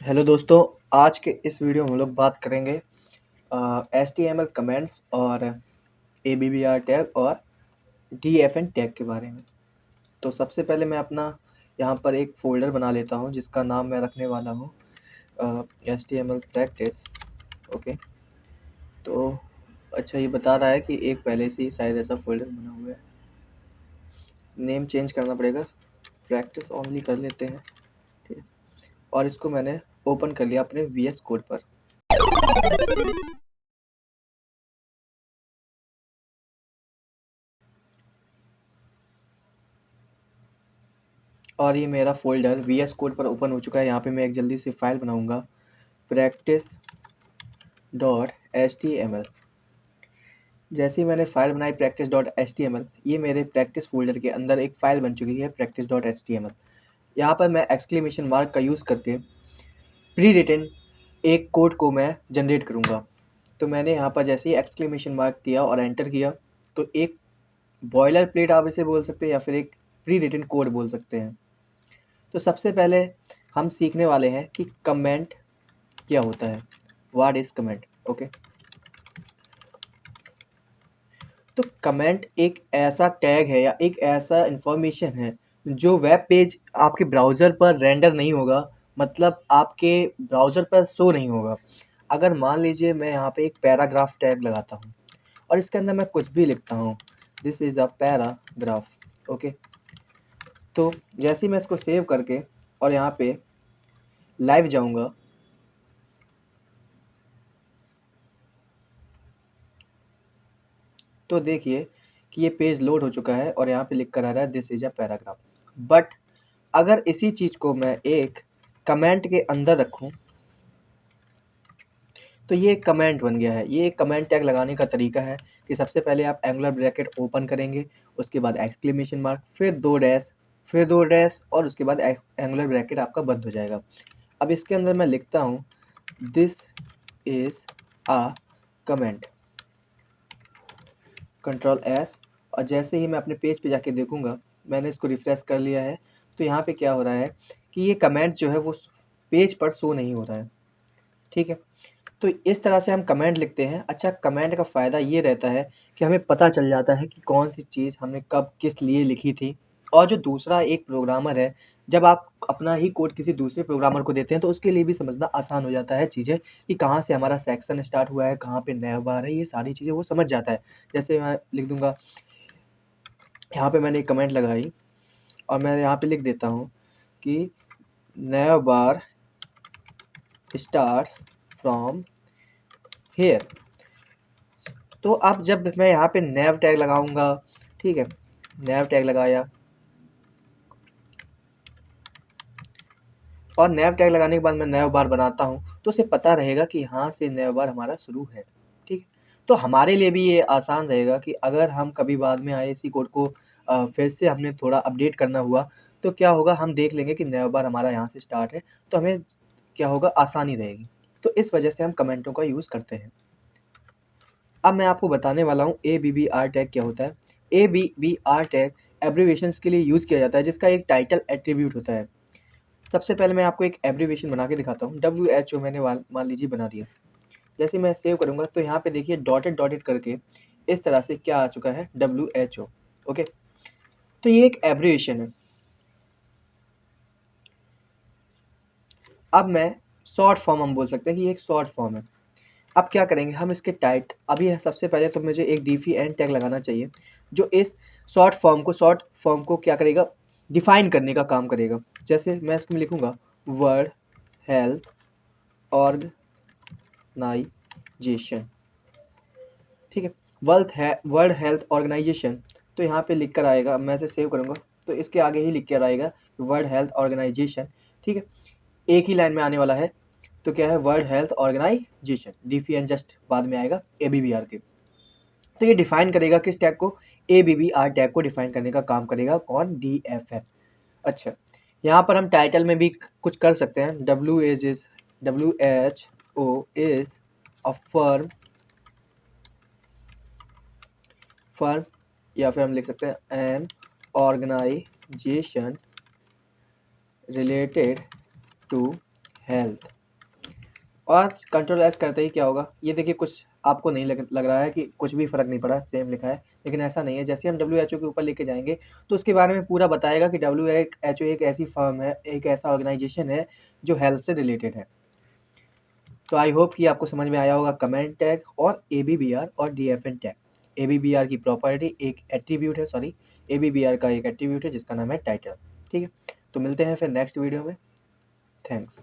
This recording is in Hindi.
हेलो दोस्तों, आज के इस वीडियो में हम लोग बात करेंगे HTML कमेंट्स और ABBR टैग और DFN टैग के बारे में। तो सबसे पहले मैं अपना यहाँ पर एक फ़ोल्डर बना लेता हूँ जिसका नाम मैं रखने वाला हूँ HTML प्रैक्टिस। ओके, तो अच्छा ये बता रहा है कि एक पहले से ही शायद ऐसा फ़ोल्डर बना हुआ है। नेम चेंज करना पड़ेगा, प्रैक्टिस ओनली कर लेते हैं, ठीक है। और इसको मैंने ओपन कर लिया अपने VS कोड पर। और ये मेरा फ़ोल्डर VS कोड पर ओपन हो चुका है। यहाँ पे मैं एक जल्दी से फ़ाइल बनाऊँगा practice.html। जैसे ही मैंने फ़ाइल बनाई practice.html, ये मेरे प्रैक्टिस फ़ोल्डर के अंदर एक फ़ाइल बन चुकी है practice.html। यहाँ पर मैं एक्सक्लेमेशन मार्क का यूज़ करके प्री रिटन एक कोड को मैं जनरेट करूँगा। तो मैंने यहाँ पर जैसे ही एक्सक्लेमेशन मार्क किया और एंटर किया, तो एक बॉयलर प्लेट आप इसे बोल सकते हैं या फिर एक प्री रिटन कोड बोल सकते हैं। तो सबसे पहले हम सीखने वाले हैं कि कमेंट क्या होता है, व्हाट इज कमेंट। ओके, तो कमेंट एक ऐसा टैग है या एक ऐसा इंफॉर्मेशन है जो वेब पेज आपके ब्राउज़र पर रेंडर नहीं होगा, मतलब आपके ब्राउज़र पर शो नहीं होगा। अगर मान लीजिए मैं यहाँ पे एक पैराग्राफ टैग लगाता हूँ और इसके अंदर मैं कुछ भी लिखता हूँ, this is a paragraph. Okay, तो जैसे ही मैं इसको सेव करके और यहाँ पे लाइव जाऊँगा, तो देखिए कि ये पेज लोड हो चुका है और यहाँ पे लिख कर आ रहा है this is a paragraph. But अगर इसी चीज़ को मैं एक कमेंट के अंदर रखूँ, तो ये एक कमेंट बन गया है। ये एक कमेंट टैग लगाने का तरीका है कि सबसे पहले आप एंगुलर ब्रैकेट ओपन करेंगे, उसके बाद एक्सक्लेमेशन मार्क, फिर दो डैश और उसके बाद एंगुलर ब्रैकेट आपका बंद हो जाएगा। अब इसके अंदर मैं लिखता हूँ this is a comment, control S, और जैसे ही मैं अपने पेज पे जाके देखूंगा, मैंने इसको रिफ्रेश कर लिया है, तो यहाँ पे क्या हो रहा है कि ये कमेंट जो है वो पेज पर शो नहीं हो रहा है। ठीक है, तो इस तरह से हम कमेंट लिखते हैं। अच्छा, कमेंट का फ़ायदा ये रहता है कि हमें पता चल जाता है कि कौन सी चीज़ हमने कब किस लिए लिखी थी। और जो दूसरा एक प्रोग्रामर है, जब आप अपना ही कोड किसी दूसरे प्रोग्रामर को देते हैं तो उसके लिए भी समझना आसान हो जाता है चीज़ें, कि कहाँ से हमारा सेक्शन स्टार्ट हुआ है, कहाँ पे नैव बार है, ये सारी चीज़ें वो समझ जाता है। जैसे मैं लिख दूँगा, यहाँ पे मैंने एक कमेंट लगाई और मैं यहाँ पे लिख देता हूँ कि नैव बार स्टार्ट्स फ्रॉम हेयर। तो अब जब मैं यहाँ पे नैव टैग लगाऊंगा, ठीक है, नैव टैग लगाया और नैव टैग लगाने के बाद मैं नैव बार बनाता हूँ, तो उसे पता रहेगा कि यहाँ से नैव बार हमारा शुरू है। ठीक है, तो हमारे लिए भी ये आसान रहेगा कि अगर हम कभी बाद में आए इसी कोड को फिर से हमने थोड़ा अपडेट करना हुआ, तो क्या होगा, हम देख लेंगे कि नैव बार हमारा यहाँ से स्टार्ट है, तो हमें क्या होगा, आसानी रहेगी। तो इस वजह से हम कमेंटों का यूज़ करते हैं। अब मैं आपको बताने वाला हूँ ABBR टैग क्या होता है। ABBR टैग एब्रीविएशंस के लिए यूज़ किया जाता है, जिसका एक टाइटल एट्रीब्यूट होता है। सबसे पहले मैं आपको एक एब्रीविएशन बना के दिखाता हूँ। WHO मैंने मान लीजिए बना दिया। जैसे मैं सेव करूँगा तो यहाँ पे देखिए डॉटेड डॉटेड करके इस तरह से क्या आ चुका है, WHO। ओके, तो ये एक एब्रीविएशन है। अब मैं शॉर्ट फॉर्म हम बोल सकते हैं कि ये एक शॉर्ट फॉर्म है। अब क्या करेंगे, हम इसके अभी सबसे पहले तो मुझे एक डिफाइन टैग लगाना चाहिए जो इस शॉर्ट फॉर्म को क्या करेगा, डिफाइन करने का काम करेगा। जैसे मैं इसमें लिखूंगा वर्ल्ड हेल्थ ऑर्गेनाइजेशन। ठीक है, वर्ल्ड हेल्थ ऑर्गेनाइजेशन, तो यहाँ पे लिख कर आएगा, मैं इसे सेव करूँगा तो इसके आगे ही लिख कर आएगा वर्ल्ड हेल्थ ऑर्गेनाइजेशन। ठीक है, एक ही लाइन में आने वाला है, तो क्या है, world health organization, DFN just बाद में आएगा ABBR के। तो ये डिफाइन करेगा किस टैग को, ABBR टैग को डिफाइन करने का काम करेगा कौन, DFN। अच्छा, यहाँ पर हम टाइटल में भी कुछ कर सकते हैं। WHO इज अ फर्म, या फिर हम लिख सकते हैं an organization related to health और कंट्रोल एस करते ही क्या होगा, ये देखिए कुछ आपको नहीं लग रहा है कि कुछ भी फ़र्क नहीं पड़ा, सेम लिखा है, लेकिन ऐसा नहीं है। जैसे हम WHO के ऊपर लेके जाएँगे तो उसके बारे में पूरा बताएगा कि WHO एक ऐसी फर्म है, एक ऐसा ऑर्गेनाइजेशन है जो हेल्थ से रिलेटेड है। तो आई होप कि आपको समझ में आया होगा कमेंट टैग और ABBR और DFN टैग। ABBR की प्रॉपर्टी एक एट्रीब्यूट है, सॉरी ABBR का एक एट्रीब्यूट है जिसका नाम है टाइटल। ठीक है, तो मिलते हैं फिर नेक्स्ट वीडियो में। थैंक्स।